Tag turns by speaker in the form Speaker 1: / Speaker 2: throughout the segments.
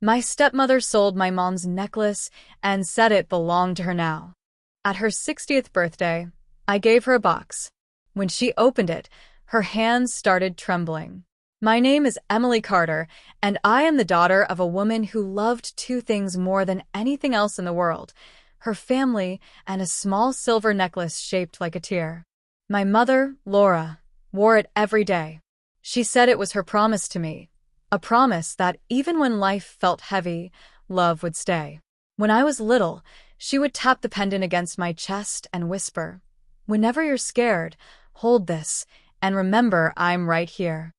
Speaker 1: My stepmother sold my mom's necklace and said it belonged to her now. At her 60th birthday, I gave her a box. When she opened it, her hands started trembling. My name is Emily Carter, and I am the daughter of a woman who loved two things more than anything else in the world: her family and a small silver necklace shaped like a tear. My mother, Laura, wore it every day. She said it was her promise to me, a promise that even when life felt heavy, love would stay. When I was little, she would tap the pendant against my chest and whisper, "Whenever you're scared, hold this, and remember I'm right here."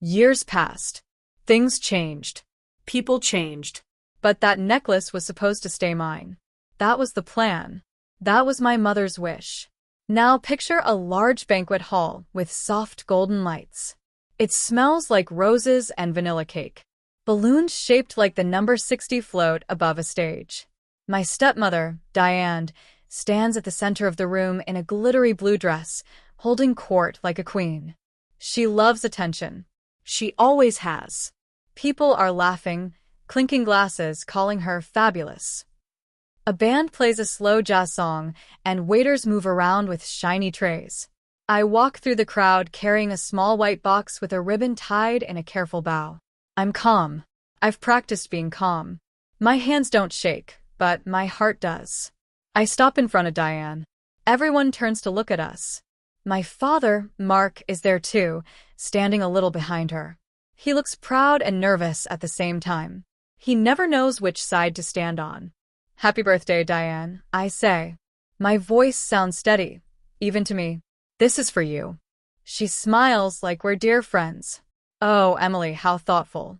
Speaker 1: Years passed. Things changed. People changed. But that necklace was supposed to stay mine. That was the plan. That was my mother's wish. Now picture a large banquet hall with soft golden lights. It smells like roses and vanilla cake. Balloons shaped like the number 60 float above a stage. My stepmother, Diane, stands at the center of the room in a glittery blue dress, holding court like a queen. She loves attention. She always has. People are laughing, clinking glasses, calling her fabulous. A band plays a slow jazz song, and waiters move around with shiny trays. I walk through the crowd carrying a small white box with a ribbon tied in a careful bow. I'm calm. I've practiced being calm. My hands don't shake, but my heart does. I stop in front of Diane. Everyone turns to look at us. My father, Mark, is there too, standing a little behind her. He looks proud and nervous at the same time. He never knows which side to stand on. "Happy birthday, Diane," I say. My voice sounds steady, even to me. "This is for you." She smiles like we're dear friends. "Oh, Emily, how thoughtful."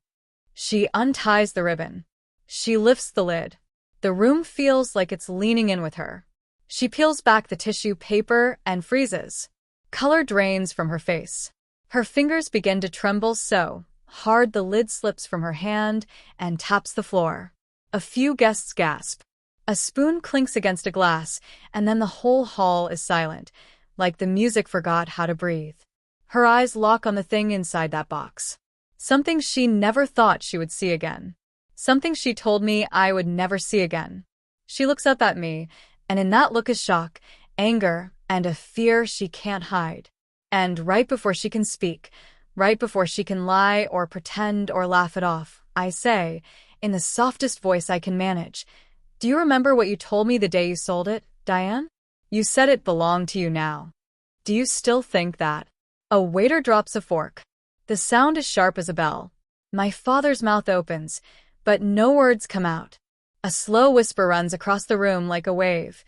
Speaker 1: She unties the ribbon. She lifts the lid. The room feels like it's leaning in with her. She peels back the tissue paper and freezes. Color drains from her face. Her fingers begin to tremble so hard the lid slips from her hand and taps the floor. A few guests gasp. A spoon clinks against a glass, and then the whole hall is silent, like the music forgot how to breathe. Her eyes lock on the thing inside that box. Something she never thought she would see again. Something she told me I would never see again. She looks up at me, and in that look is shock, anger, and a fear she can't hide. And right before she can speak, right before she can lie or pretend or laugh it off, I say, in the softest voice I can manage, "Do you remember what you told me the day you sold it, Diane? You said it belonged to you now. Do you still think that?" A waiter drops a fork. The sound is sharp as a bell. My father's mouth opens, but no words come out. A slow whisper runs across the room like a wave.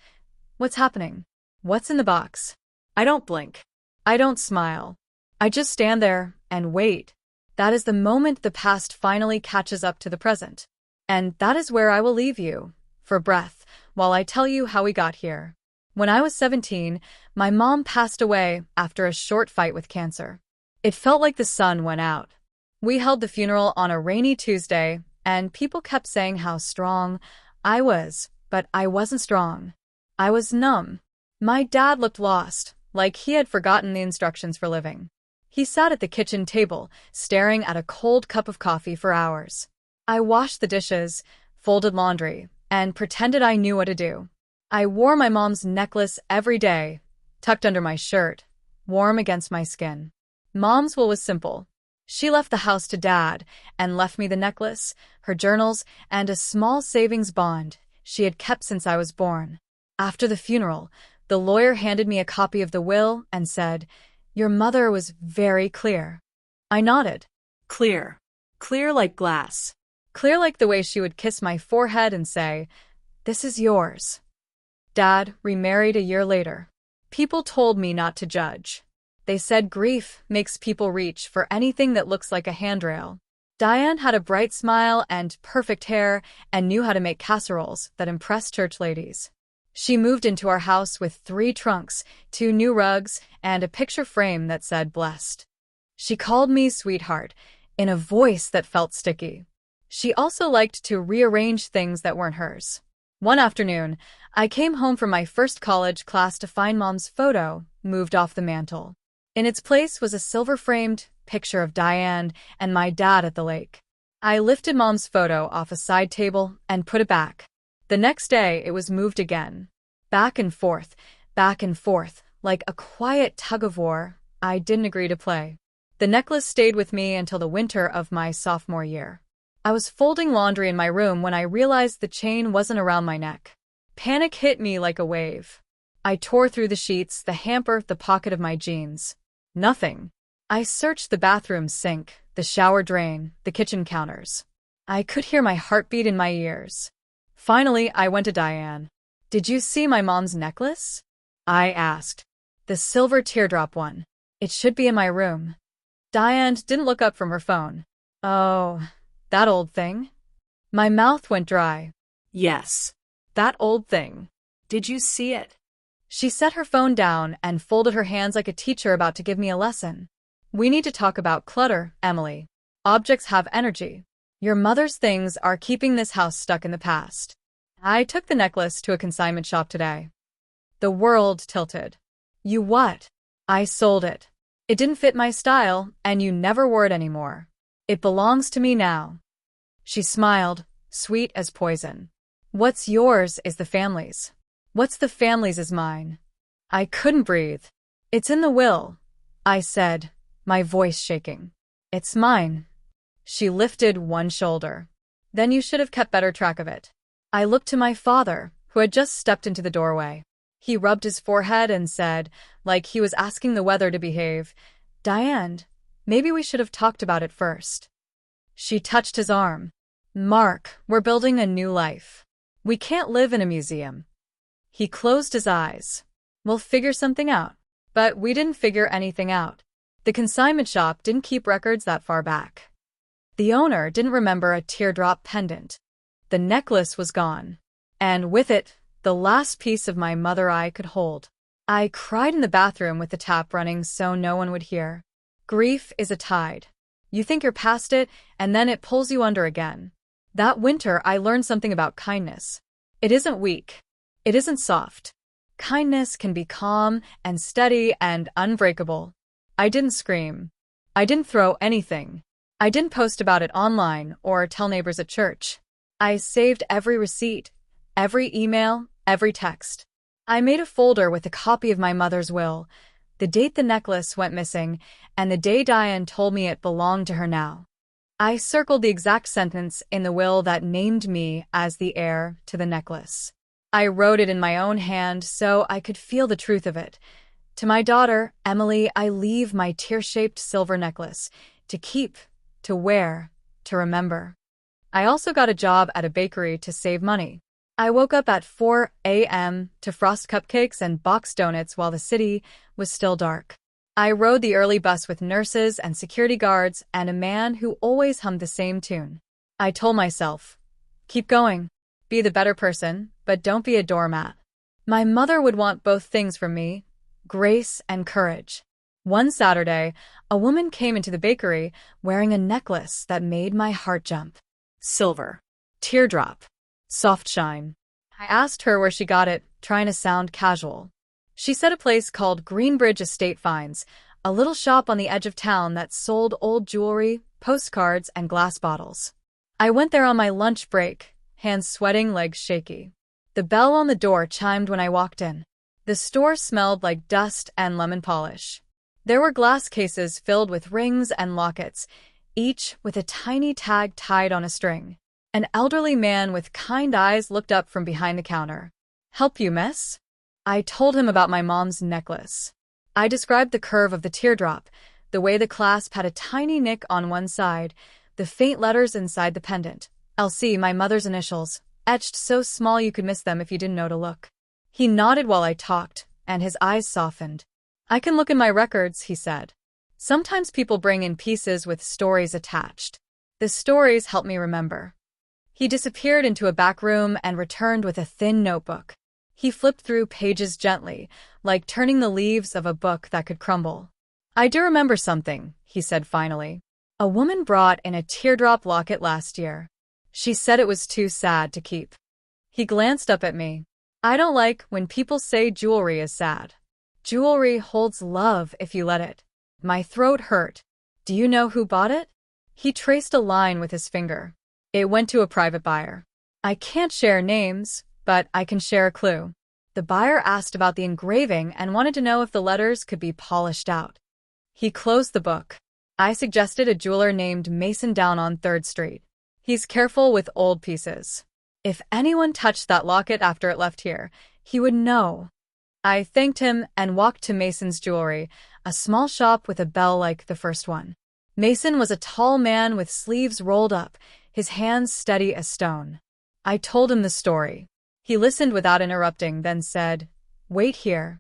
Speaker 1: "What's happening? What's in the box?" I don't blink. I don't smile. I just stand there and wait. That is the moment the past finally catches up to the present. And that is where I will leave you, for breath, while I tell you how we got here. When I was 17, my mom passed away after a short fight with cancer. It felt like the sun went out. We held the funeral on a rainy Tuesday, and people kept saying how strong I was, but I wasn't strong. I was numb. My dad looked lost, like he had forgotten the instructions for living. He sat at the kitchen table, staring at a cold cup of coffee for hours. I washed the dishes, folded laundry, and pretended I knew what to do. I wore my mom's necklace every day, tucked under my shirt, warm against my skin. Mom's will was simple. She left the house to Dad and left me the necklace, her journals, and a small savings bond she had kept since I was born. After the funeral, the lawyer handed me a copy of the will and said, "Your mother was very clear." I nodded. Clear. Clear like glass. Clear like the way she would kiss my forehead and say, "This is yours." Dad remarried a year later. People told me not to judge. They said grief makes people reach for anything that looks like a handrail. Diane had a bright smile and perfect hair and knew how to make casseroles that impressed church ladies. She moved into our house with 3 trunks, 2 new rugs, and a picture frame that said blessed. She called me sweetheart, in a voice that felt sticky. She also liked to rearrange things that weren't hers. One afternoon, I came home from my first college class to find Mom's photo moved off the mantel. In its place was a silver-framed picture of Diane and my dad at the lake. I lifted Mom's photo off a side table and put it back. The next day, it was moved again. Back and forth, like a quiet tug-of-war I didn't agree to play. The necklace stayed with me until the winter of my sophomore year. I was folding laundry in my room when I realized the chain wasn't around my neck. Panic hit me like a wave. I tore through the sheets, the hamper, the pocket of my jeans. Nothing. I searched the bathroom sink, the shower drain, the kitchen counters. I could hear my heartbeat in my ears. Finally, I went to Diane. "Did you see my mom's necklace?" I asked. "The silver teardrop one. It should be in my room." Diane didn't look up from her phone. "Oh, that old thing?" My mouth went dry. "Yes, that old thing. Did you see it?" She set her phone down and folded her hands like a teacher about to give me a lesson. "We need to talk about clutter, Emily. Objects have energy. Your mother's things are keeping this house stuck in the past." I took the necklace to a consignment shop today. The world tilted. "You what?" "I sold it. It didn't fit my style, and you never wore it anymore. It belongs to me now." She smiled, sweet as poison. "What's yours is the family's. What's the family's is mine." I couldn't breathe. "It's in the will," I said, my voice shaking. "It's mine." She lifted one shoulder. "Then you should have kept better track of it." I looked to my father, who had just stepped into the doorway. He rubbed his forehead and said, like he was asking the weather to behave, "Diane, maybe we should have talked about it first." She touched his arm. "Mark, we're building a new life. We can't live in a museum." He closed his eyes. "We'll figure something out." But we didn't figure anything out. The consignment shop didn't keep records that far back. The owner didn't remember a teardrop pendant. The necklace was gone. And with it, the last piece of my mother I could hold. I cried in the bathroom with the tap running so no one would hear. Grief is a tide. You think you're past it, and then it pulls you under again. That winter, I learned something about kindness. It isn't weak. It isn't soft. Kindness can be calm and steady and unbreakable. I didn't scream. I didn't throw anything. I didn't post about it online or tell neighbors at church. I saved every receipt, every email, every text. I made a folder with a copy of my mother's will, the date the necklace went missing, and the day Diane told me it belonged to her now. I circled the exact sentence in the will that named me as the heir to the necklace. I wrote it in my own hand so I could feel the truth of it. To my daughter, Emily, I leave my tear-shaped silver necklace to keep, to wear, to remember. I also got a job at a bakery to save money. I woke up at 4 a.m. to frost cupcakes and box donuts while the city was still dark. I rode the early bus with nurses and security guards and a man who always hummed the same tune. I told myself, keep going, be the better person, but don't be a doormat. My mother would want both things from me, grace and courage. One Saturday, a woman came into the bakery wearing a necklace that made my heart jump. Silver. Teardrop. Soft shine. I asked her where she got it, trying to sound casual. She said a place called Greenbridge Estate Finds, a little shop on the edge of town that sold old jewelry, postcards, and glass bottles. I went there on my lunch break, hands sweating, legs shaky. The bell on the door chimed when I walked in. The store smelled like dust and lemon polish. There were glass cases filled with rings and lockets, each with a tiny tag tied on a string. An elderly man with kind eyes looked up from behind the counter. "Help you, miss?" I told him about my mom's necklace. I described the curve of the teardrop, the way the clasp had a tiny nick on one side, the faint letters inside the pendant. LC, my mother's initials, etched so small you could miss them if you didn't know to look. He nodded while I talked, and his eyes softened. "I can look in my records," he said. "Sometimes people bring in pieces with stories attached. The stories help me remember." He disappeared into a back room and returned with a thin notebook. He flipped through pages gently, like turning the leaves of a book that could crumble. "I do remember something," he said finally. "A woman brought in a teardrop locket last year. She said it was too sad to keep." He glanced up at me. "I don't like when people say jewelry is sad. Jewelry holds love if you let it." My throat hurt. "Do you know who bought it?" He traced a line with his finger. It went to a private buyer. I can't share names, but I can share a clue. The buyer asked about the engraving and wanted to know if the letters could be polished out. He closed the book. I suggested a jeweler named Mason down on 3rd Street. He's careful with old pieces. If anyone touched that locket after it left here, he would know. I thanked him and walked to Mason's Jewelry, a small shop with a bell like the first one. Mason was a tall man with sleeves rolled up, his hands steady as stone. I told him the story. He listened without interrupting, then said, "Wait here."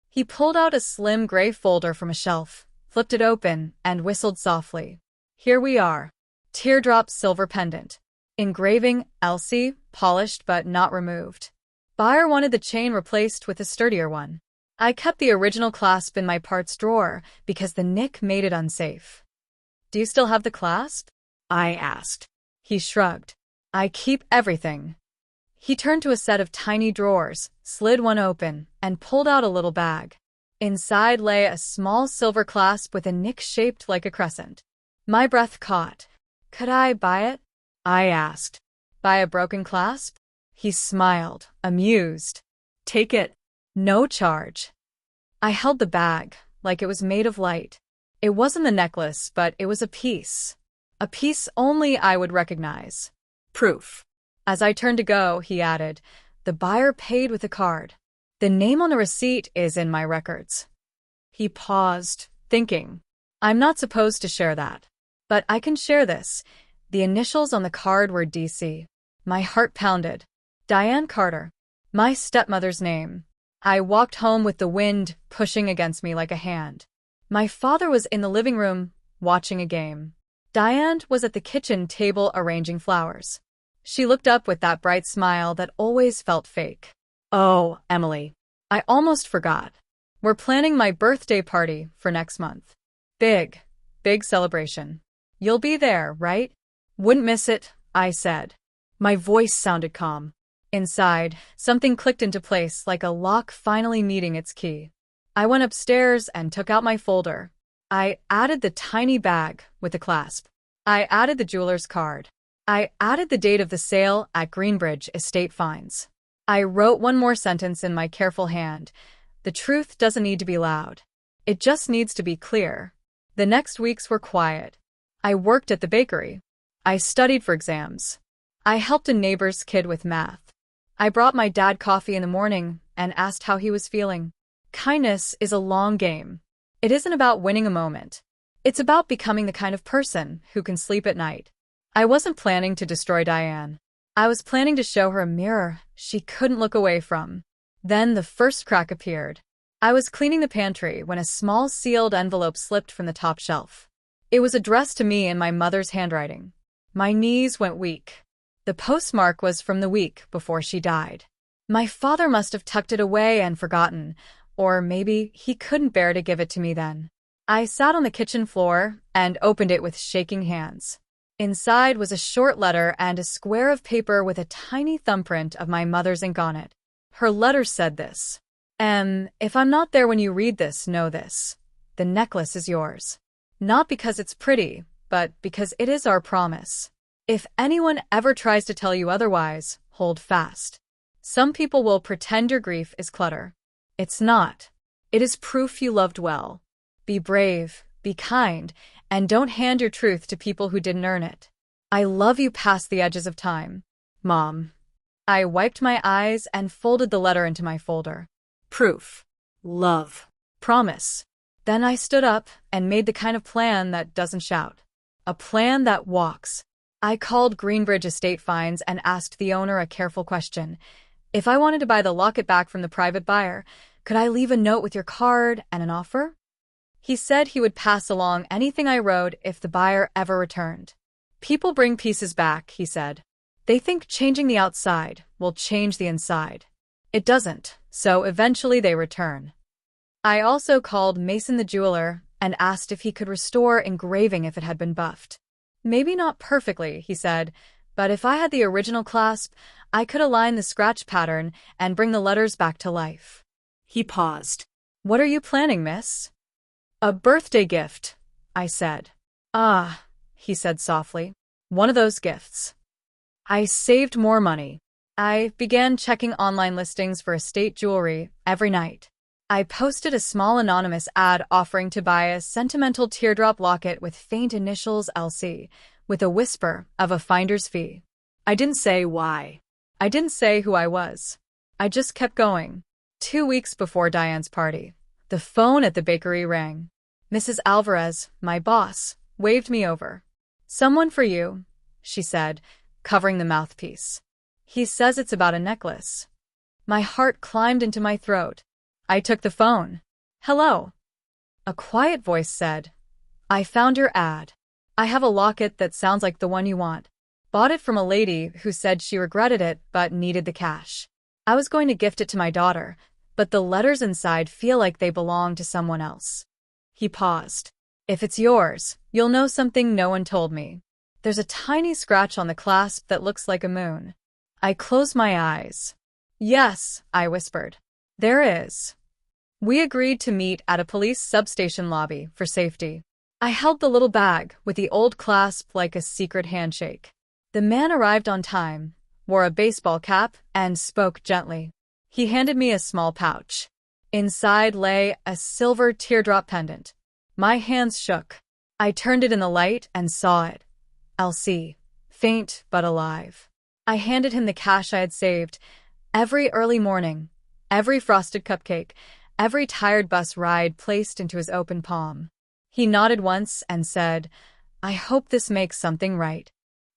Speaker 1: He pulled out a slim gray folder from a shelf, flipped it open, and whistled softly. Here we are. Teardrop silver pendant. Engraving, Elsie, polished but not removed. Buyer wanted the chain replaced with a sturdier one. I kept the original clasp in my parts drawer because the nick made it unsafe. Do you still have the clasp? I asked. He shrugged. I keep everything. He turned to a set of tiny drawers, slid one open, and pulled out a little bag. Inside lay a small silver clasp with a nick shaped like a crescent. My breath caught. Could I buy it? I asked. Buy a broken clasp? He smiled, amused. Take it. No charge. I held the bag, like it was made of light. It wasn't the necklace, but it was a piece. A piece only I would recognize. Proof. As I turned to go, he added, the buyer paid with a card. The name on the receipt is in my records. He paused, thinking. I'm not supposed to share that. But I can share this. The initials on the card were DC. My heart pounded. Diane Carter. My stepmother's name. I walked home with the wind pushing against me like a hand. My father was in the living room, watching a game. Diane was at the kitchen table arranging flowers. She looked up with that bright smile that always felt fake. Oh, Emily. I almost forgot. We're planning my birthday party for next month. Big celebration. You'll be there, right? Wouldn't miss it, I said. My voice sounded calm. Inside, something clicked into place like a lock finally meeting its key. I went upstairs and took out my folder. I added the tiny bag with the clasp. I added the jeweler's card. I added the date of the sale at Greenbridge Estate Finds. I wrote one more sentence in my careful hand. The truth doesn't need to be loud. It just needs to be clear. The next weeks were quiet. I worked at the bakery. I studied for exams. I helped a neighbor's kid with math. I brought my dad coffee in the morning and asked how he was feeling. Kindness is a long game. It isn't about winning a moment. It's about becoming the kind of person who can sleep at night. I wasn't planning to destroy Diane. I was planning to show her a mirror she couldn't look away from. Then the first crack appeared. I was cleaning the pantry when a small sealed envelope slipped from the top shelf. It was addressed to me in my mother's handwriting. My knees went weak. The postmark was from the week before she died. My father must have tucked it away and forgotten, or maybe he couldn't bear to give it to me then. I sat on the kitchen floor and opened it with shaking hands. Inside was a short letter and a square of paper with a tiny thumbprint of my mother's ink on it. Her letter said this. If I'm not there when you read this, know this. The necklace is yours. Not because it's pretty, but because it is our promise. If anyone ever tries to tell you otherwise, hold fast. Some people will pretend your grief is clutter. It's not. It is proof you loved well. Be brave, be kind, and don't hand your truth to people who didn't earn it. I love you past the edges of time. Mom. I wiped my eyes and folded the letter into my folder. Proof. Love. Promise. Then I stood up and made the kind of plan that doesn't shout. A plan that walks. I called Greenbridge Estate Finds and asked the owner a careful question. If I wanted to buy the locket back from the private buyer, could I leave a note with your card and an offer? He said he would pass along anything I wrote if the buyer ever returned. People bring pieces back, he said. They think changing the outside will change the inside. It doesn't, so eventually they return. I also called Mason the jeweler and asked if he could restore engraving if it had been buffed. Maybe not perfectly, he said, but if I had the original clasp, I could align the scratch pattern and bring the letters back to life. He paused. What are you planning, miss? A birthday gift, I said. Ah, he said softly. One of those gifts. I saved more money. I began checking online listings for estate jewelry every night. I posted a small anonymous ad offering to buy a sentimental teardrop locket with faint initials LC, with a whisper of a finder's fee. I didn't say why. I didn't say who I was. I just kept going. 2 weeks before Diane's party, the phone at the bakery rang. Mrs. Alvarez, my boss, waved me over. Someone for you, she said, covering the mouthpiece. He says it's about a necklace. My heart climbed into my throat. I took the phone. Hello. A quiet voice said, I found your ad. I have a locket that sounds like the one you want. Bought it from a lady who said she regretted it but needed the cash. I was going to gift it to my daughter, but the letters inside feel like they belong to someone else. He paused. If it's yours, you'll know something no one told me. There's a tiny scratch on the clasp that looks like a moon. I closed my eyes. Yes, I whispered. There is. We agreed to meet at a police substation lobby for safety. I held the little bag with the old clasp like a secret handshake. The man arrived on time, wore a baseball cap, and spoke gently. He handed me a small pouch. Inside lay a silver teardrop pendant. My hands shook. I turned it in the light and saw it. LC, faint but alive. I handed him the cash I had saved. Every early morning, every frosted cupcake, every tired bus ride placed into his open palm. He nodded once and said, I hope this makes something right.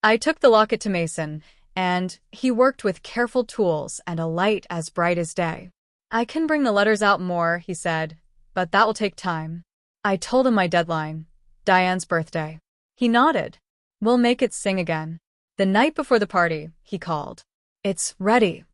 Speaker 1: I took the locket to Mason, and he worked with careful tools and a light as bright as day. I can bring the letters out more, he said, but that will take time. I told him my deadline, Diane's birthday. He nodded. We'll make it sing again. The night before the party, he called. It's ready.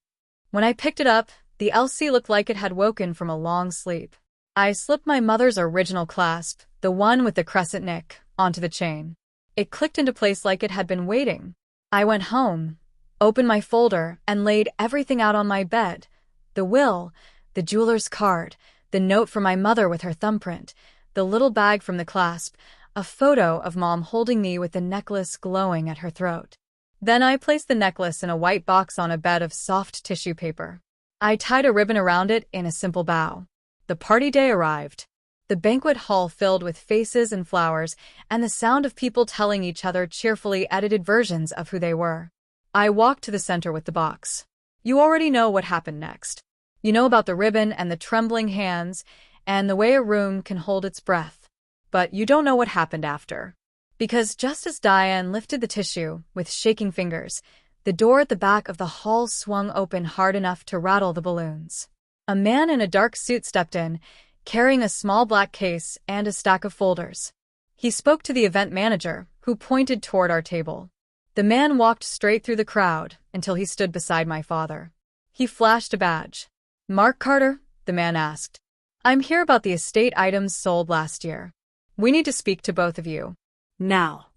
Speaker 1: When I picked it up, the LC looked like it had woken from a long sleep. I slipped my mother's original clasp, the one with the crescent nick, onto the chain. It clicked into place like it had been waiting. I went home, opened my folder, and laid everything out on my bed. The will, the jeweler's card, the note from my mother with her thumbprint, the little bag from the clasp, a photo of Mom holding me with the necklace glowing at her throat. Then I placed the necklace in a white box on a bed of soft tissue paper. I tied a ribbon around it in a simple bow. The party day arrived. The banquet hall filled with faces and flowers, and the sound of people telling each other cheerfully edited versions of who they were. I walked to the center with the box. You already know what happened next. You know about the ribbon and the trembling hands, and the way a room can hold its breath. But you don't know what happened after. Because just as Diane lifted the tissue with shaking fingers, the door at the back of the hall swung open hard enough to rattle the balloons. A man in a dark suit stepped in, carrying a small black case and a stack of folders. He spoke to the event manager, who pointed toward our table. The man walked straight through the crowd until he stood beside my father. He flashed a badge. Mark Carter? The man asked. I'm here about the estate items sold last year. We need to speak to both of you. Now.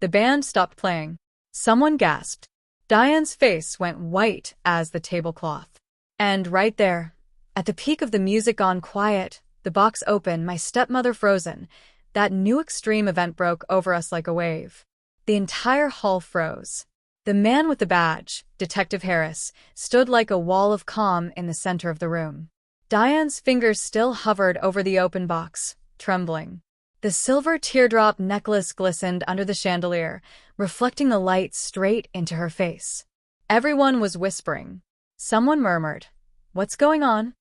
Speaker 1: The band stopped playing. Someone gasped. Diane's face went white as the tablecloth. And right there, at the peak of the music gone quiet, the box open, my stepmother frozen, that new extreme event broke over us like a wave. The entire hall froze. The man with the badge, Detective Harris, stood like a wall of calm in the center of the room. Diane's fingers still hovered over the open box, trembling. The silver teardrop necklace glistened under the chandelier, reflecting the light straight into her face. Everyone was whispering. Someone murmured, "What's going on?"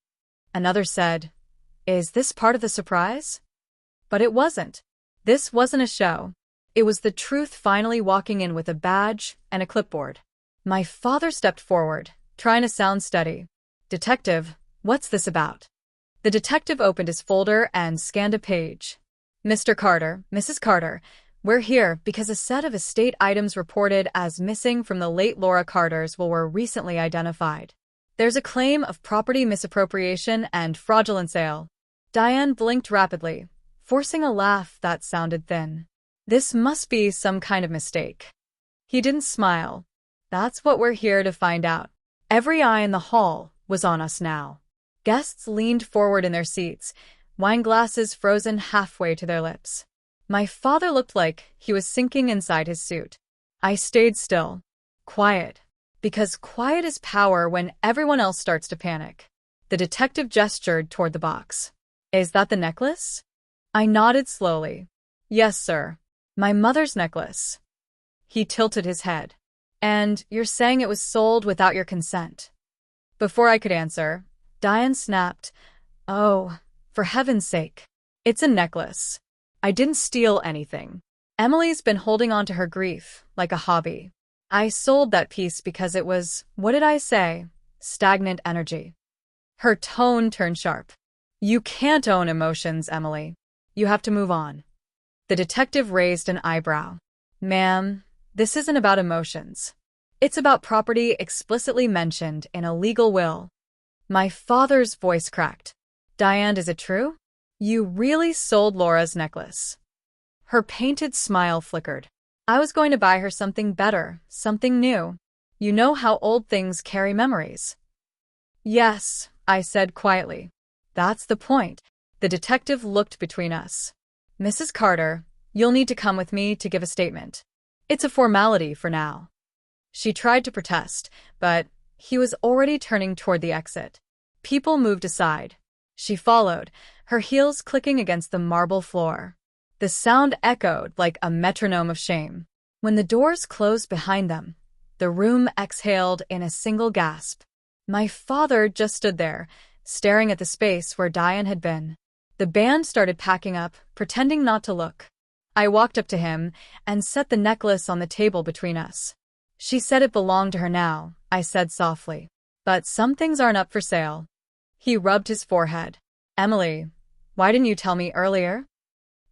Speaker 1: Another said, "Is this part of the surprise?" But it wasn't. This wasn't a show. It was the truth finally walking in with a badge and a clipboard. My father stepped forward, trying to sound steady. "Detective, what's this about?" The detective opened his folder and scanned a page. "Mr. Carter, Mrs. Carter, we're here because a set of estate items reported as missing from the late Laura Carter's will were recently identified. There's a claim of property misappropriation and fraudulent sale." Diane blinked rapidly, forcing a laugh that sounded thin. "This must be some kind of mistake." He didn't smile. "That's what we're here to find out." Every eye in the hall was on us now. Guests leaned forward in their seats, wine glasses frozen halfway to their lips. My father looked like he was sinking inside his suit. I stayed still. Quiet. Because quiet is power when everyone else starts to panic. The detective gestured toward the box. Is that the necklace? I nodded slowly. Yes, sir. My mother's necklace. He tilted his head. And you're saying it was sold without your consent? Before I could answer, Diane snapped, Oh, for heaven's sake. It's a necklace. I didn't steal anything. Emily's been holding on to her grief like a hobby. I sold that piece because it was, what did I say? Stagnant energy. Her tone turned sharp. You can't own emotions, Emily. You have to move on. The detective raised an eyebrow. Ma'am, this isn't about emotions. It's about property explicitly mentioned in a legal will. My father's voice cracked. Diane, is it true? You really sold Laura's necklace. Her painted smile flickered. I was going to buy her something better, something new. You know how old things carry memories. Yes, I said quietly. That's the point. The detective looked between us. Mrs. Carter, you'll need to come with me to give a statement. It's a formality for now. She tried to protest, but he was already turning toward the exit. People moved aside. She followed, her heels clicking against the marble floor. The sound echoed like a metronome of shame. When the doors closed behind them, the room exhaled in a single gasp. My father just stood there, staring at the space where Diane had been. The band started packing up, pretending not to look. I walked up to him and set the necklace on the table between us. She said it belonged to her now, I said softly. But some things aren't up for sale. He rubbed his forehead. Emily, why didn't you tell me earlier?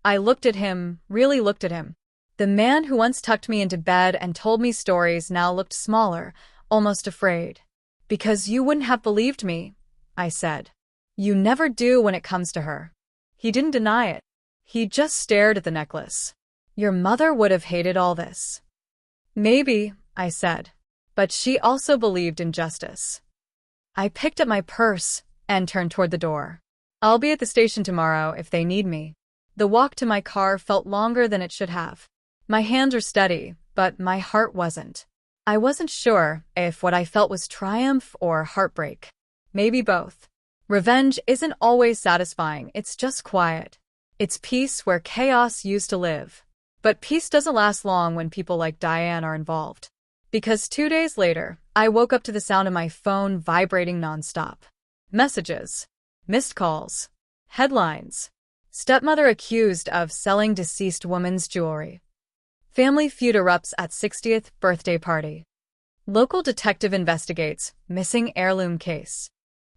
Speaker 1: I looked at him, really looked at him. The man who once tucked me into bed and told me stories now looked smaller, almost afraid. Because you wouldn't have believed me, I said. You never do when it comes to her. He didn't deny it. He just stared at the necklace. Your mother would have hated all this. Maybe, I said. But she also believed in justice. I picked up my purse and turned toward the door. I'll be at the station tomorrow if they need me. The walk to my car felt longer than it should have. My hands were steady, but my heart wasn't. I wasn't sure if what I felt was triumph or heartbreak. Maybe both. Revenge isn't always satisfying, it's just quiet. It's peace where chaos used to live. But peace doesn't last long when people like Diane are involved. Because 2 days later, I woke up to the sound of my phone vibrating nonstop. Messages. Missed calls. Headlines. Stepmother accused of selling deceased woman's jewelry. Family feud erupts at 60th birthday party. Local detective investigates missing heirloom case.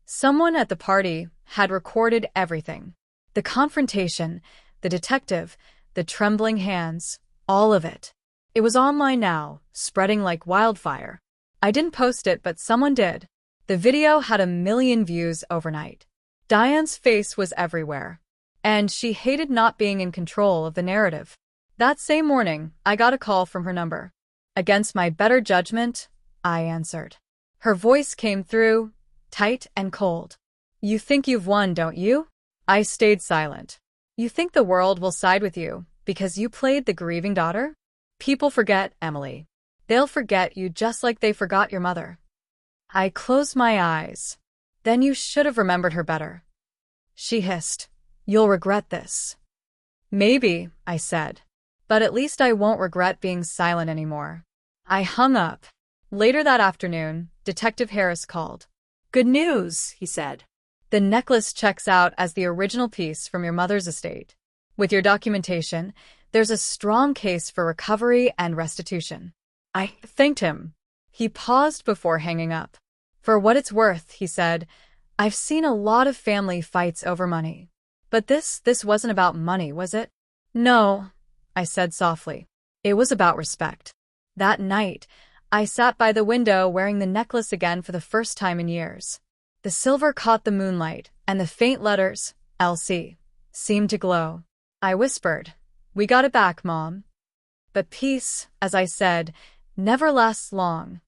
Speaker 1: Someone at the party had recorded everything. The confrontation, the detective, the trembling hands, all of it. It was online now, spreading like wildfire. I didn't post it, but someone did. The video had 1 million views overnight. Diane's face was everywhere. And she hated not being in control of the narrative. That same morning, I got a call from her number. Against my better judgment, I answered. Her voice came through, tight and cold. You think you've won, don't you? I stayed silent. You think the world will side with you because you played the grieving daughter? People forget, Emily. They'll forget you just like they forgot your mother. I closed my eyes. Then you should have remembered her better. She hissed. You'll regret this. Maybe, I said. But at least I won't regret being silent anymore. I hung up. Later that afternoon, Detective Harris called. Good news, he said. The necklace checks out as the original piece from your mother's estate. With your documentation, there's a strong case for recovery and restitution. I thanked him. He paused before hanging up. For what it's worth, he said, I've seen a lot of family fights over money. But this wasn't about money, was it? No, I said softly. It was about respect. That night, I sat by the window wearing the necklace again for the first time in years. The silver caught the moonlight, and the faint letters, LC, seemed to glow. I whispered, We got it back, Mom. But peace, as I said, never lasts long.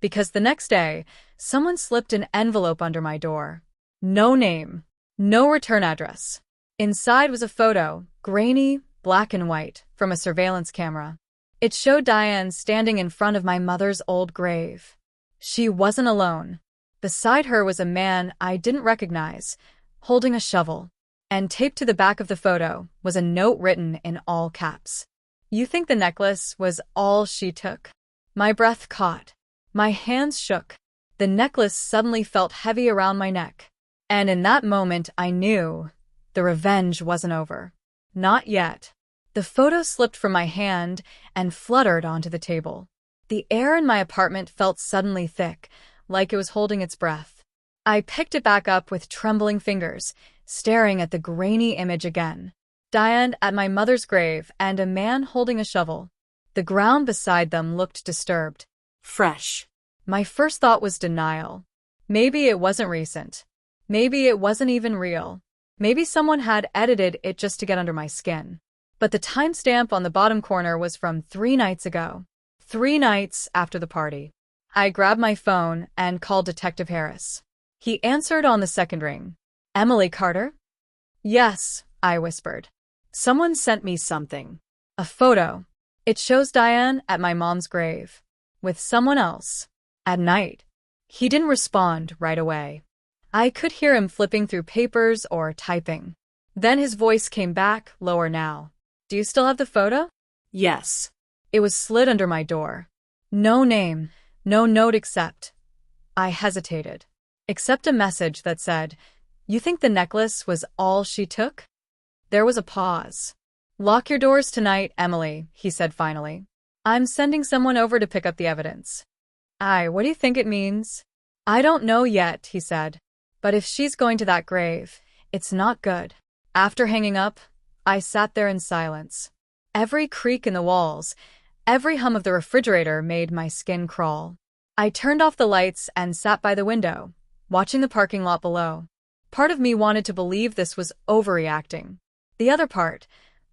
Speaker 1: Because the next day, someone slipped an envelope under my door. No name, no return address. Inside was a photo, grainy, black and white, from a surveillance camera. It showed Diane standing in front of my mother's old grave. She wasn't alone. Beside her was a man I didn't recognize, holding a shovel. And taped to the back of the photo was a note written in all caps. "You think the necklace was all she took?" My breath caught. My hands shook. The necklace suddenly felt heavy around my neck. And in that moment I knew the revenge wasn't over. Not yet. The photo slipped from my hand and fluttered onto the table. The air in my apartment felt suddenly thick, like it was holding its breath. I picked it back up with trembling fingers, staring at the grainy image again. Diane at my mother's grave and a man holding a shovel. The ground beside them looked disturbed. Fresh. My first thought was denial. Maybe it wasn't recent. Maybe it wasn't even real. Maybe someone had edited it just to get under my skin. But the timestamp on the bottom corner was from 3 nights ago. 3 nights after the party. I grabbed my phone and called Detective Harris. He answered on the second ring. "Emily Carter?" "Yes," I whispered. "Someone sent me something. A photo. It shows Diane at my mom's grave. With someone else. At night." He didn't respond right away. I could hear him flipping through papers or typing. Then his voice came back, lower now. "Do you still have the photo?" "Yes." It was slid under my door. No name, no note except... I hesitated. Except a message that said, "You think the necklace was all she took?" There was a pause. "Lock your doors tonight, Emily," he said finally. "I'm sending someone over to pick up the evidence." What do you think it means?" "I don't know yet," he said. "But if she's going to that grave, it's not good." After hanging up, I sat there in silence. Every creak in the walls, every hum of the refrigerator made my skin crawl. I turned off the lights and sat by the window, watching the parking lot below. Part of me wanted to believe this was overreacting. The other part,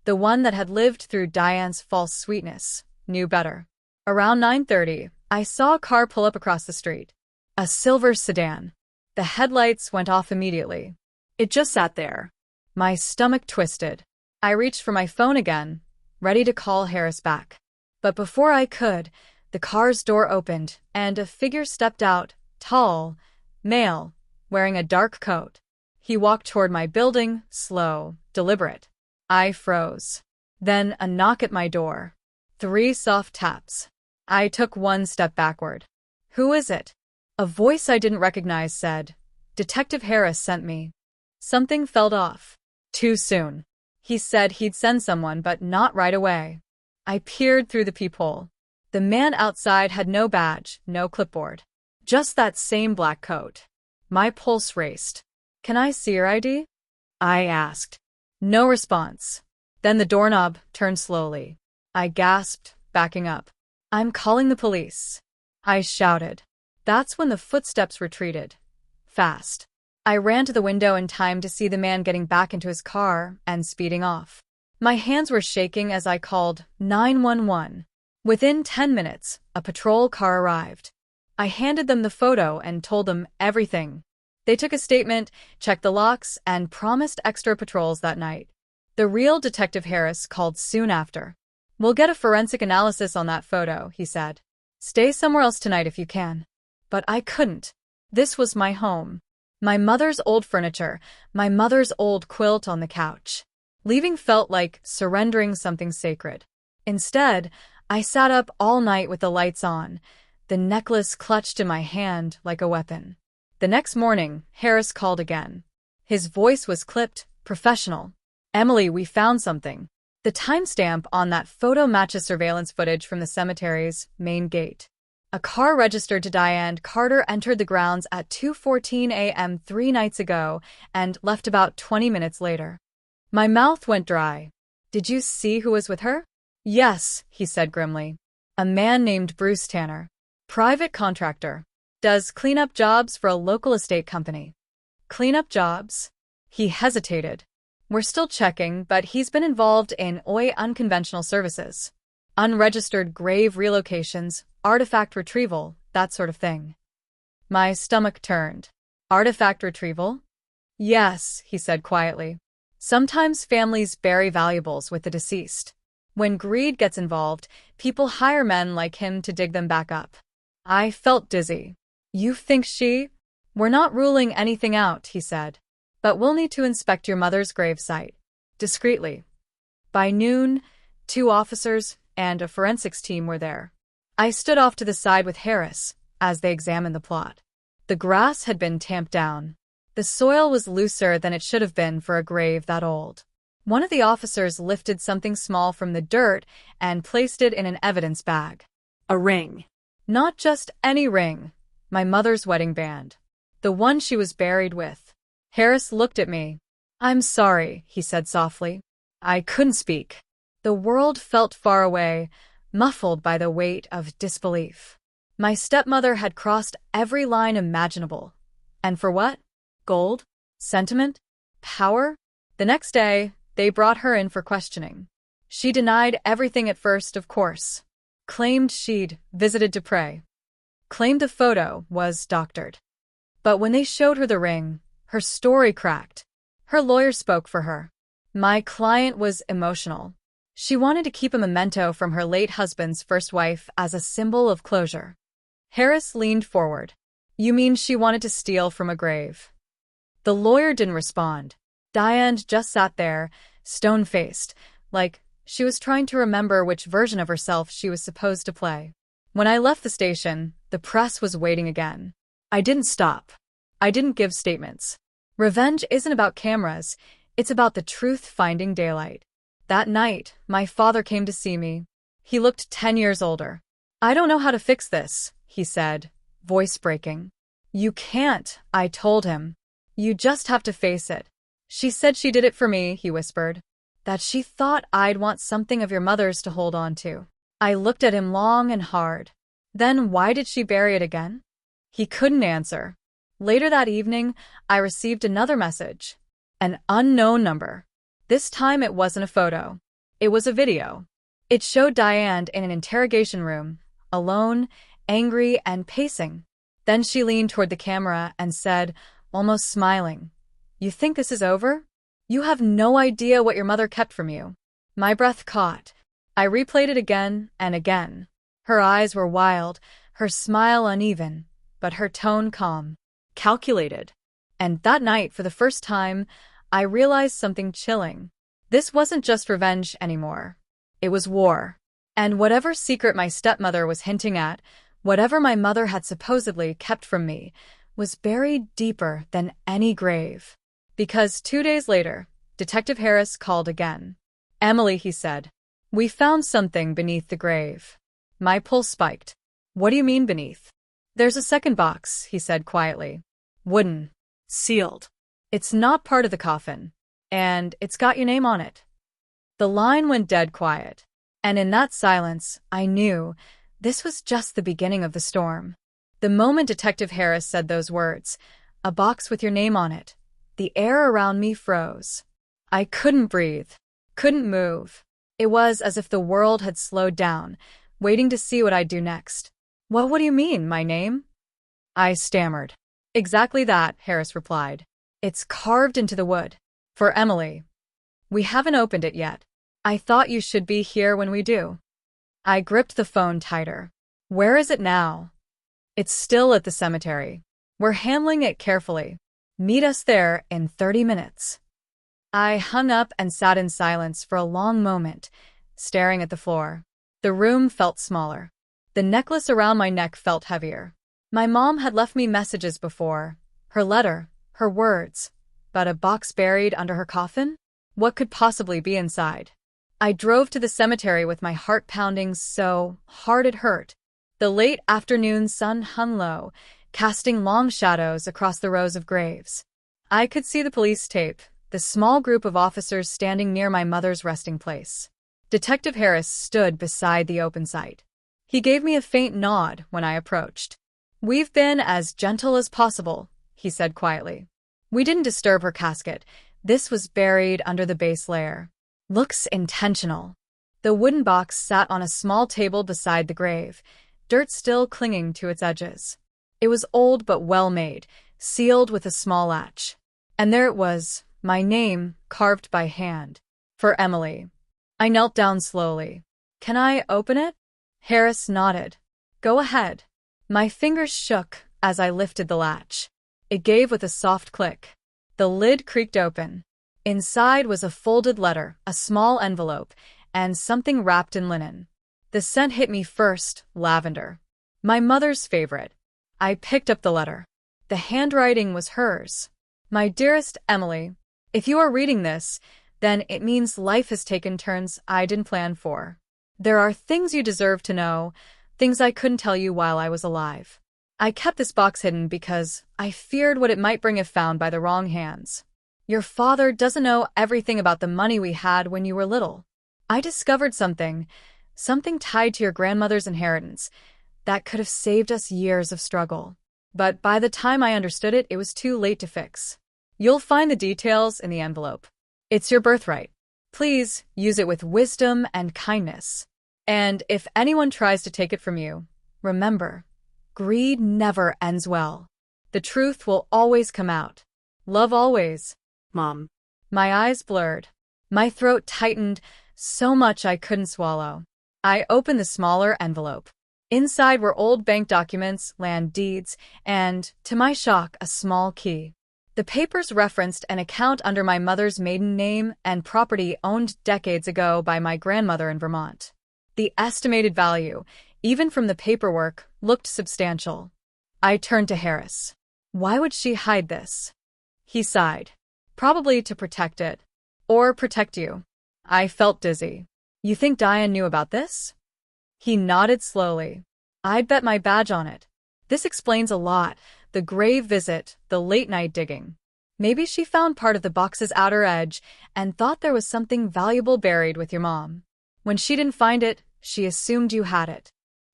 Speaker 1: the one that had lived through Diane's false sweetness, knew better. Around 9:30, I saw a car pull up across the street. A silver sedan. The headlights went off immediately. It just sat there. My stomach twisted. I reached for my phone again, ready to call Harris back. But before I could, the car's door opened and a figure stepped out, tall, male, wearing a dark coat. He walked toward my building, slow, deliberate. I froze. Then a knock at my door. 3 soft taps. I took 1 step backward. "Who is it?" A voice I didn't recognize said, "Detective Harris sent me." Something felt off. Too soon. He said he'd send someone, but not right away. I peered through the peephole. The man outside had no badge, no clipboard. Just that same black coat. My pulse raced. "Can I see your ID?" I asked. No response. Then the doorknob turned slowly. I gasped, backing up. "I'm calling the police," I shouted. That's when the footsteps retreated. Fast. I ran to the window in time to see the man getting back into his car and speeding off. My hands were shaking as I called 911. Within 10 minutes, a patrol car arrived. I handed them the photo and told them everything. They took a statement, checked the locks, and promised extra patrols that night. The real Detective Harris called soon after. "We'll get a forensic analysis on that photo," he said. "Stay somewhere else tonight if you can." But I couldn't. This was my home. My mother's old furniture, my mother's old quilt on the couch. Leaving felt like surrendering something sacred. Instead, I sat up all night with the lights on, the necklace clutched in my hand like a weapon. The next morning, Harris called again. His voice was clipped, professional. "Emily, we found something." The timestamp on that photo matches surveillance footage from the cemetery's main gate. A car registered to Diane Carter entered the grounds at 2:14 a.m. 3 nights ago and left about 20 minutes later. My mouth went dry. "Did you see who was with her?" "Yes," he said grimly. "A man named Bruce Tanner. Private contractor. Does cleanup jobs for a local estate company." "Cleanup jobs?" He hesitated. "We're still checking, but he's been involved in unconventional services. Unregistered grave relocations, artifact retrieval, that sort of thing." My stomach turned. "Artifact retrieval?" "Yes," he said quietly. Sometimes families bury valuables with the deceased. When greed gets involved, people hire men like him to dig them back up. I felt dizzy. You think she? We're not ruling anything out, he said. But we'll need to inspect your mother's gravesite. Discreetly. By noon, 2 officers and a forensics team were there. I stood off to the side with Harris as they examined the plot. The grass had been tamped down. The soil was looser than it should have been for a grave that old. One of the officers lifted something small from the dirt and placed it in an evidence bag.
Speaker 2: A ring.
Speaker 1: Not just any ring. My mother's wedding band. The one she was buried with. Harris looked at me. I'm sorry, he said softly. I couldn't speak. The world felt far away, muffled by the weight of disbelief. My stepmother had crossed every line imaginable. And for what? Gold? Sentiment? Power? The next day, they brought her in for questioning. She denied everything at first, of course. Claimed she'd visited to pray. Claimed the photo was doctored. But when they showed her the ring, her story cracked. Her lawyer spoke for her. My client was emotional. She wanted to keep a memento from her late husband's first wife as a symbol of closure. Harris leaned forward. You mean she wanted to steal from a grave? The lawyer didn't respond. Diane just sat there, stone-faced, like she was trying to remember which version of herself she was supposed to play. When I left the station, the press was waiting again. I didn't stop. I didn't give statements. Revenge isn't about cameras, it's about the truth finding daylight. That night, my father came to see me. He looked 10 years older. I don't know how to fix this, he said, voice breaking. You can't, I told him. You just have to face it. She said she did it for me, he whispered. That she thought I'd want something of your mother's to hold on to. I looked at him long and hard. Then why did she bury it again? He couldn't answer. Later that evening, I received another message. An unknown number. This time it wasn't a photo. It was a video. It showed Diane in an interrogation room, alone, angry, and pacing. Then she leaned toward the camera and said, almost smiling, You think this is over? You have no idea what your mother kept from you. My breath caught. I replayed it again and again. Her eyes were wild, her smile uneven, but her tone calm, calculated. And that night, for the first time, I realized something chilling. This wasn't just revenge anymore. It was war. And whatever secret my stepmother was hinting at, whatever my mother had supposedly kept from me, was buried deeper than any grave. Because 2 days later, Detective Harris called again. Emily, he said, we found something beneath the grave. My pulse spiked. What do you mean beneath? There's a second box, he said quietly. Wooden. Sealed. It's not part of the coffin. And it's got your name on it. The line went dead quiet. And in that silence, I knew this was just the beginning of the storm. The moment Detective Harris said those words, a box with your name on it, the air around me froze. I couldn't breathe, couldn't move. It was as if the world had slowed down, waiting to see what I'd do next. What do you mean, my name? I stammered. Exactly that, Harris replied. It's carved into the wood. For Emily. We haven't opened it yet. I thought you should be here when we do. I gripped the phone tighter. Where is it now? It's still at the cemetery. We're handling it carefully. Meet us there in 30 minutes. I hung up and sat in silence for a long moment, staring at the floor. The room felt smaller. The necklace around my neck felt heavier. My mom had left me messages before. Her letter, her words. But a box buried under her coffin? What could possibly be inside? I drove to the cemetery with my heart pounding so hard it hurt. The late afternoon sun hung low, casting long shadows across the rows of graves. I could see the police tape, the small group of officers standing near my mother's resting place. Detective Harris stood beside the open site. He gave me a faint nod when I approached. We've been as gentle as possible, he said quietly. We didn't disturb her casket. This was buried under the base layer. Looks intentional. The wooden box sat on a small table beside the grave, dirt still clinging to its edges. It was old but well made, sealed with a small latch. And there it was, My name carved by hand. For Emily. I knelt down slowly. Can I open it? Harris nodded. Go ahead. My fingers shook as I lifted the latch. It gave with a soft click. The lid creaked open. Inside was a folded letter, a small envelope, and something wrapped in linen. The scent hit me first, lavender. My mother's favorite. I picked up the letter. The handwriting was hers. My dearest Emily, if you are reading this, then it means life has taken turns I didn't plan for. There are things you deserve to know, things I couldn't tell you while I was alive. I kept this box hidden because I feared what it might bring if found by the wrong hands. Your father doesn't know everything about the money we had when you were little. I discovered something tied to your grandmother's inheritance, that could have saved us years of struggle. But by the time I understood it, it was too late to fix. You'll find the details in the envelope. It's your birthright. Please use it with wisdom and kindness. And if anyone tries to take it from you, remember, greed never ends well. The truth will always come out. Love always.
Speaker 2: Mom.
Speaker 1: My eyes blurred. My throat tightened so much I couldn't swallow. I opened the smaller envelope. Inside were old bank documents, land deeds, and, to my shock, a small key. The papers referenced an account under my mother's maiden name and property owned decades ago by my grandmother in Vermont. The estimated value, even from the paperwork, looked substantial. I turned to Harris. Why would she hide this? He sighed. Probably to protect it. Or protect you. I felt dizzy. You think Diane knew about this? He nodded slowly. I'd bet my badge on it. This explains a lot. The grave visit, the late-night digging. Maybe she found part of the box's outer edge and thought there was something valuable buried with your mom. When she didn't find it, she assumed you had it.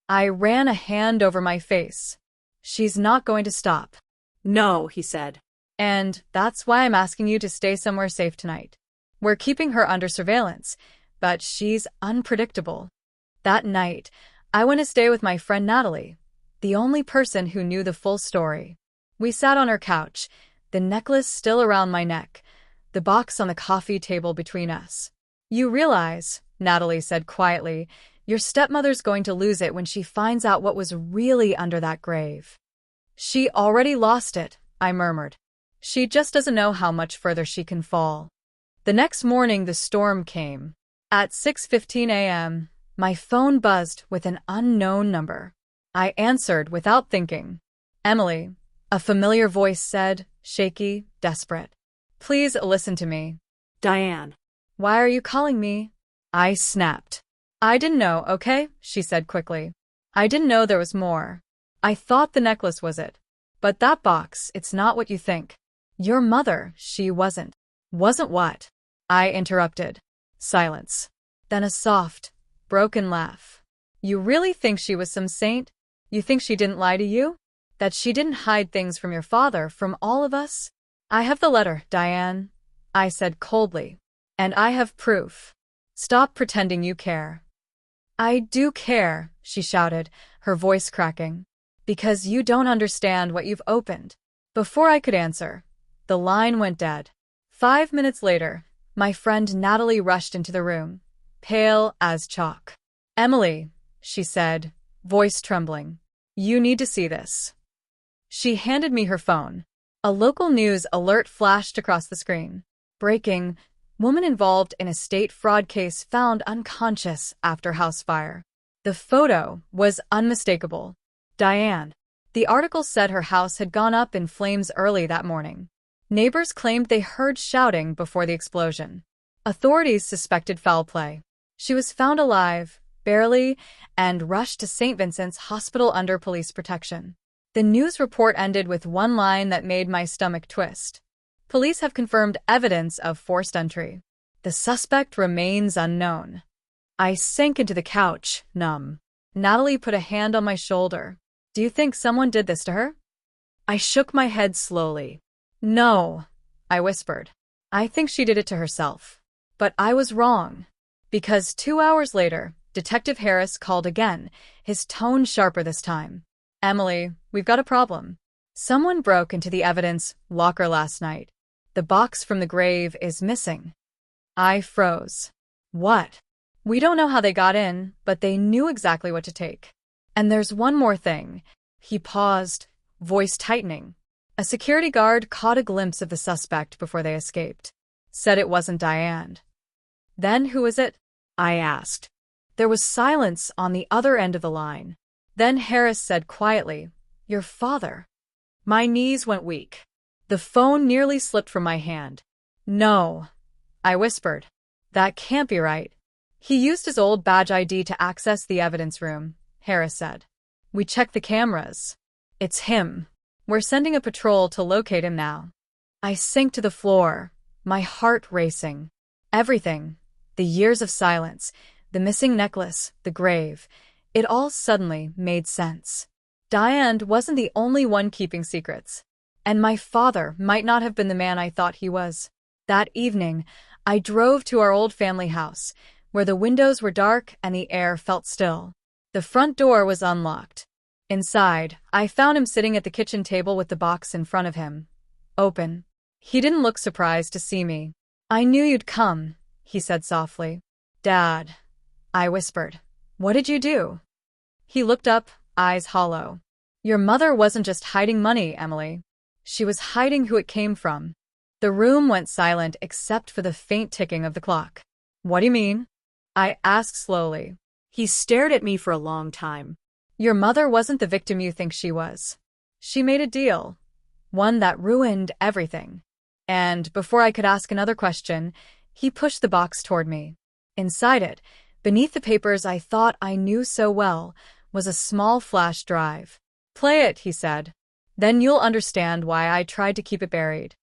Speaker 1: I ran a hand over my face. She's not going to stop.
Speaker 2: No, he said.
Speaker 1: And that's why I'm asking you to stay somewhere safe tonight. We're keeping her under surveillance, but she's unpredictable. That night, I went to stay with my friend Natalie, the only person who knew the full story. We sat on her couch, the necklace still around my neck, the box on the coffee table between us. You realize, Natalie said quietly, your stepmother's going to lose it when she finds out what was really under that grave. She already lost it, I murmured. She just doesn't know how much further she can fall. The next morning the storm came. At 6:15 a.m., my phone buzzed with an unknown number. I answered without thinking. Emily, a familiar voice said, shaky, desperate. Please listen to me.
Speaker 2: Diane.
Speaker 1: Why are you calling me? I snapped. I didn't know, okay? She said quickly. I didn't know there was more. I thought the necklace was it. But that box, it's not what you think. Your mother, she wasn't. Wasn't what? I interrupted. Silence. Then a soft, broken laugh. You really think she was some saint? You think she didn't lie to you? That she didn't hide things from your father, from all of us? I have the letter, Diane, I said coldly. And I have proof. Stop pretending you care. I do care, she shouted, her voice cracking. Because you don't understand what you've opened. Before I could answer, the line went dead. 5 minutes later, my friend Natalie rushed into the room, pale as chalk. Emily, she said, voice trembling. You need to see this. She handed me her phone. A local news alert flashed across the screen. Breaking, woman involved in estate fraud case found unconscious after house fire. The photo was unmistakable. Diane. The article said her house had gone up in flames early that morning. Neighbors claimed they heard shouting before the explosion. Authorities suspected foul play. She was found alive, barely, and rushed to St. Vincent's Hospital under police protection. The news report ended with one line that made my stomach twist. Police have confirmed evidence of forced entry. The suspect remains unknown. I sank into the couch, numb. Natalie put a hand on my shoulder. Do you think someone did this to her? I shook my head slowly. No, I whispered. I think she did it to herself. But I was wrong. Because 2 hours later, Detective Harris called again, his tone sharper this time. Emily, we've got a problem. Someone broke into the evidence locker last night. The box from the grave is missing. I froze. What? We don't know how they got in, but they knew exactly what to take. And there's one more thing. He paused, voice tightening. A security guard caught a glimpse of the suspect before they escaped. Said it wasn't Diane. Then who is it? I asked. There was silence on the other end of the line. Then Harris said quietly, "Your father." My knees went weak. The phone nearly slipped from my hand. "No," I whispered. "That can't be right." "He used his old badge ID to access the evidence room," Harris said. "We checked the cameras. It's him. We're sending a patrol to locate him now." I sank to the floor, my heart racing. Everything, the years of silence, the missing necklace, the grave, it all suddenly made sense. Diane wasn't the only one keeping secrets. And my father might not have been the man I thought he was. That evening, I drove to our old family house, where the windows were dark and the air felt still. The front door was unlocked. Inside, I found him sitting at the kitchen table with the box in front of him. Open. He didn't look surprised to see me. "I knew you'd come," he said softly. "Dad," I whispered. "What did you do?" He looked up, eyes hollow. "Your mother wasn't just hiding money, Emily. She was hiding who it came from." The room went silent except for the faint ticking of the clock. "What do you mean?" I asked slowly.
Speaker 2: He stared at me for a long time.
Speaker 1: "Your mother wasn't the victim you think she was. She made a deal. One that ruined everything." And before I could ask another question, he pushed the box toward me. Inside it, beneath the papers I thought I knew so well, was a small flash drive. "Play it," he said. "Then you'll understand why I tried to keep it buried."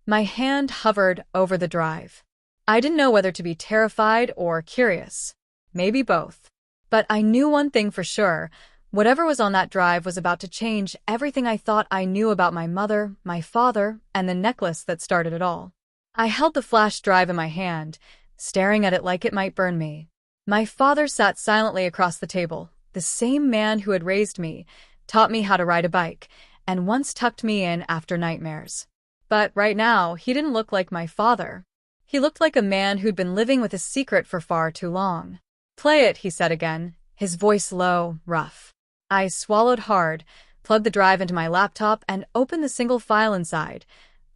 Speaker 1: My hand hovered over the drive. I didn't know whether to be terrified or curious. Maybe both. But I knew one thing for sure. Whatever was on that drive was about to change everything I thought I knew about my mother, my father, and the necklace that started it all. I held the flash drive in my hand, staring at it like it might burn me. My father sat silently across the table, the same man who had raised me, taught me how to ride a bike, and once tucked me in after nightmares. But right now, he didn't look like my father. He looked like a man who'd been living with a secret for far too long. "Play it," he said again, his voice low, rough. I swallowed hard, plugged the drive into my laptop, and opened the single file inside,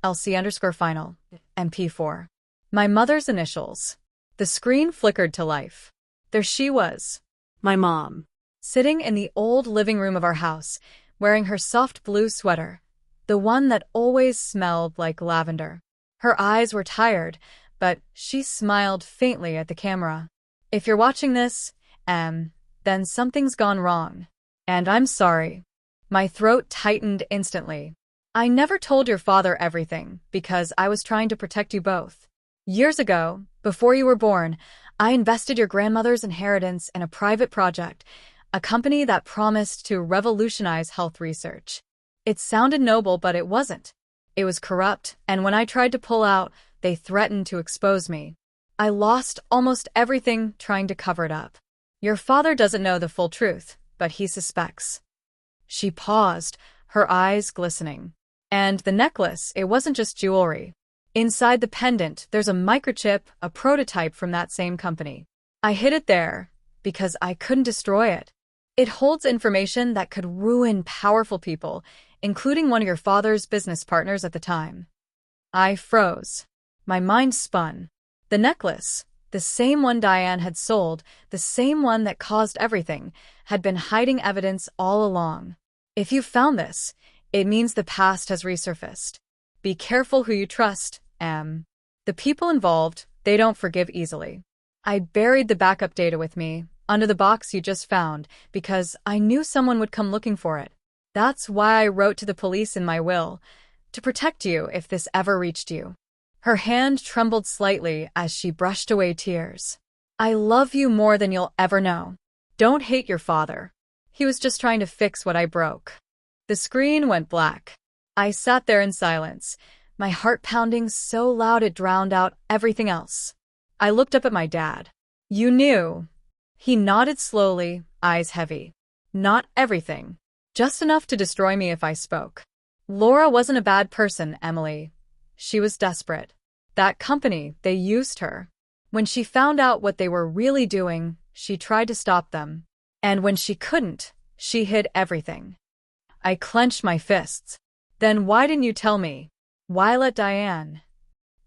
Speaker 1: LC_final, MP4. My mother's initials. The screen flickered to life. There she was.
Speaker 2: My mom.
Speaker 1: Sitting in the old living room of our house, wearing her soft blue sweater, the one that always smelled like lavender. Her eyes were tired, but she smiled faintly at the camera. "If you're watching this, then something's gone wrong. And I'm sorry." My throat tightened instantly. "I never told your father everything because I was trying to protect you both. Years ago, before you were born, I invested your grandmother's inheritance in a private project, a company that promised to revolutionize health research. It sounded noble, but it wasn't. It was corrupt, and when I tried to pull out, they threatened to expose me. I lost almost everything trying to cover it up. Your father doesn't know the full truth, but he suspects." She paused, her eyes glistening. "And the necklace, it wasn't just jewelry. Inside the pendant, there's a microchip, a prototype from that same company. I hid it there because I couldn't destroy it. It holds information that could ruin powerful people, including one of your father's business partners at the time." I froze. My mind spun. The necklace, the same one Diane had sold, the same one that caused everything, had been hiding evidence all along. "If you found this, it means the past has resurfaced. Be careful who you trust, Em. The people involved, they don't forgive easily." I buried the backup data with me, under the box you just found, because I knew someone would come looking for it. That's why I wrote to the police in my will, to protect you if this ever reached you. Her hand trembled slightly as she brushed away tears. "I love you more than you'll ever know. Don't hate your father. He was just trying to fix what I broke." The screen went black. I sat there in silence, my heart pounding so loud it drowned out everything else. I looked up at my dad. "You knew?" He nodded slowly, eyes heavy. "Not everything. Just enough to destroy me if I spoke. Laura wasn't a bad person, Emily. She was desperate. That company, they used her. When she found out what they were really doing, she tried to stop them. And when she couldn't, she hid everything. I clenched my fists. Then why didn't you tell me? Why let Diane?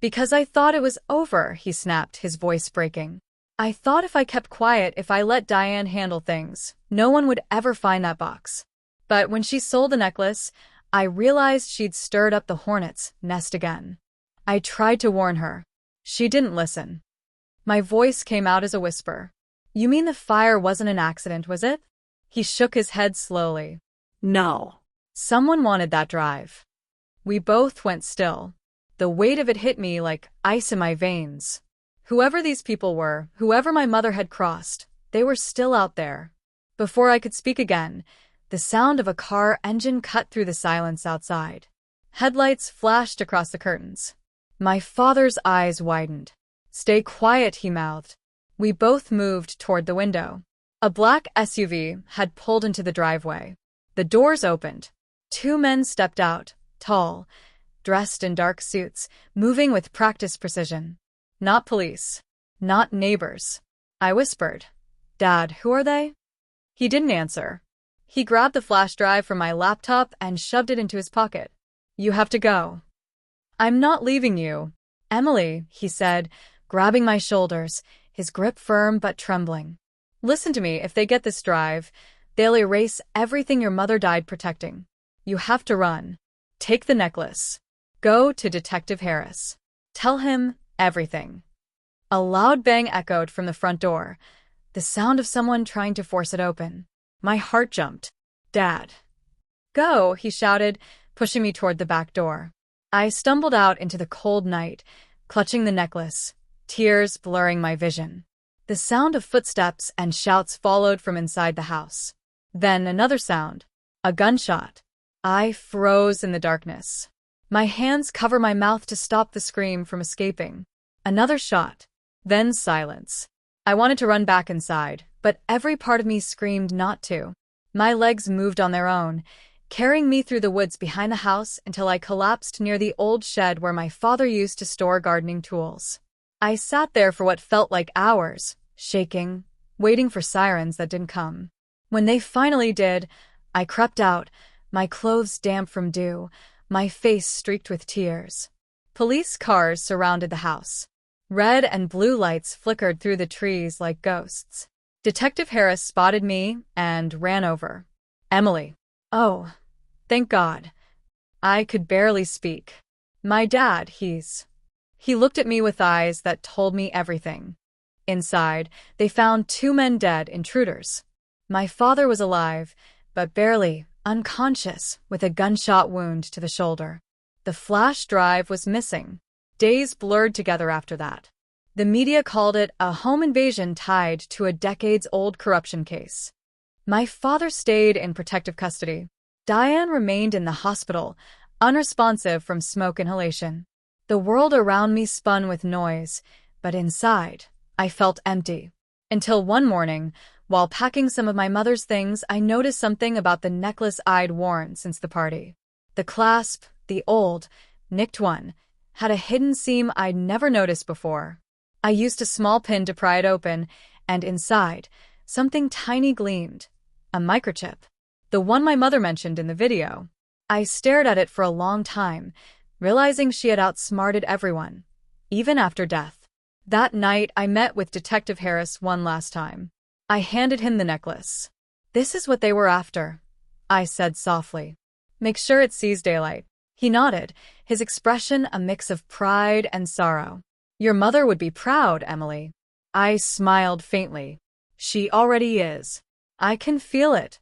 Speaker 1: Because I thought it was over, he snapped, his voice breaking. I thought if I kept quiet, if I let Diane handle things, no one would ever find that box. But when she sold the necklace, I realized she'd stirred up the hornet's nest again. I tried to warn her. She didn't listen. My voice came out as a whisper. You mean the fire wasn't an accident, was it? He shook his head slowly.
Speaker 2: No.
Speaker 1: Someone wanted that drive. We both went still. The weight of it hit me like ice in my veins. Whoever these people were, whoever my mother had crossed, they were still out there. Before I could speak again, the sound of a car engine cut through the silence outside. Headlights flashed across the curtains. My father's eyes widened. Stay quiet, he mouthed. We both moved toward the window. A black SUV had pulled into the driveway. The doors opened. Two men stepped out, tall, dressed in dark suits, moving with practiced precision. Not police. Not neighbors. I whispered, Dad, who are they? He didn't answer. He grabbed the flash drive from my laptop and shoved it into his pocket. You have to go. I'm not leaving you. Emily, he said, grabbing my shoulders, his grip firm but trembling. Listen to me, if they get this drive, they'll erase everything your mother died protecting. You have to run. Take the necklace. Go to Detective Harris. Tell him everything. A loud bang echoed from the front door, the sound of someone trying to force it open. My heart jumped. Dad. Go, he shouted, pushing me toward the back door. I stumbled out into the cold night, clutching the necklace, tears blurring my vision. The sound of footsteps and shouts followed from inside the house. Then another sound. A gunshot. I froze in the darkness. My hands covered my mouth to stop the scream from escaping. Another shot. Then silence. I wanted to run back inside, but every part of me screamed not to. My legs moved on their own, carrying me through the woods behind the house until I collapsed near the old shed where my father used to store gardening tools. I sat there for what felt like hours, shaking, waiting for sirens that didn't come. When they finally did, I crept out, my clothes damp from dew, my face streaked with tears. Police cars surrounded the house. Red and blue lights flickered through the trees like ghosts. Detective Harris spotted me and ran over. Emily. Oh, thank God. I could barely speak. My dad, He looked at me with eyes that told me everything. Inside, they found two men dead, intruders. My father was alive, but barely, unconscious, with a gunshot wound to the shoulder. The flash drive was missing. Days blurred together after that. The media called it a home invasion tied to a decades-old corruption case. My father stayed in protective custody. Diane remained in the hospital, unresponsive from smoke inhalation. The world around me spun with noise, but inside, I felt empty. Until one morning, while packing some of my mother's things, I noticed something about the necklace I'd worn since the party. The clasp, the old, nicked one, had a hidden seam I'd never noticed before. I used a small pin to pry it open, and inside, something tiny gleamed. A microchip. The one my mother mentioned in the video. I stared at it for a long time, realizing she had outsmarted everyone, even after death. That night, I met with Detective Harris one last time. I handed him the necklace. This is what they were after, I said softly. Make sure it sees daylight. He nodded, his expression a mix of pride and sorrow. Your mother would be proud, Emily. I smiled faintly. She already is. I can feel it.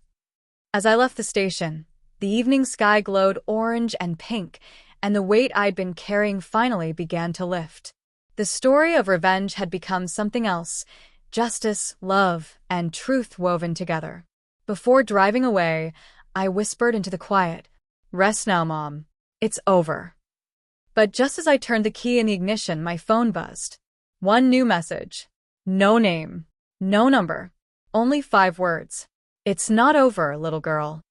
Speaker 1: As I left the station, the evening sky glowed orange and pink, and the weight I'd been carrying finally began to lift. The story of revenge had become something else, justice, love, and truth woven together. Before driving away, I whispered into the quiet, Rest now, Mom. It's over. But just as I turned the key in the ignition, my phone buzzed. One new message. No name. No number. Only 5 words. It's not over, little girl.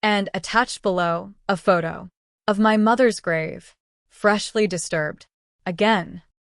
Speaker 1: And attached below, a photo of my mother's grave, freshly disturbed. Again.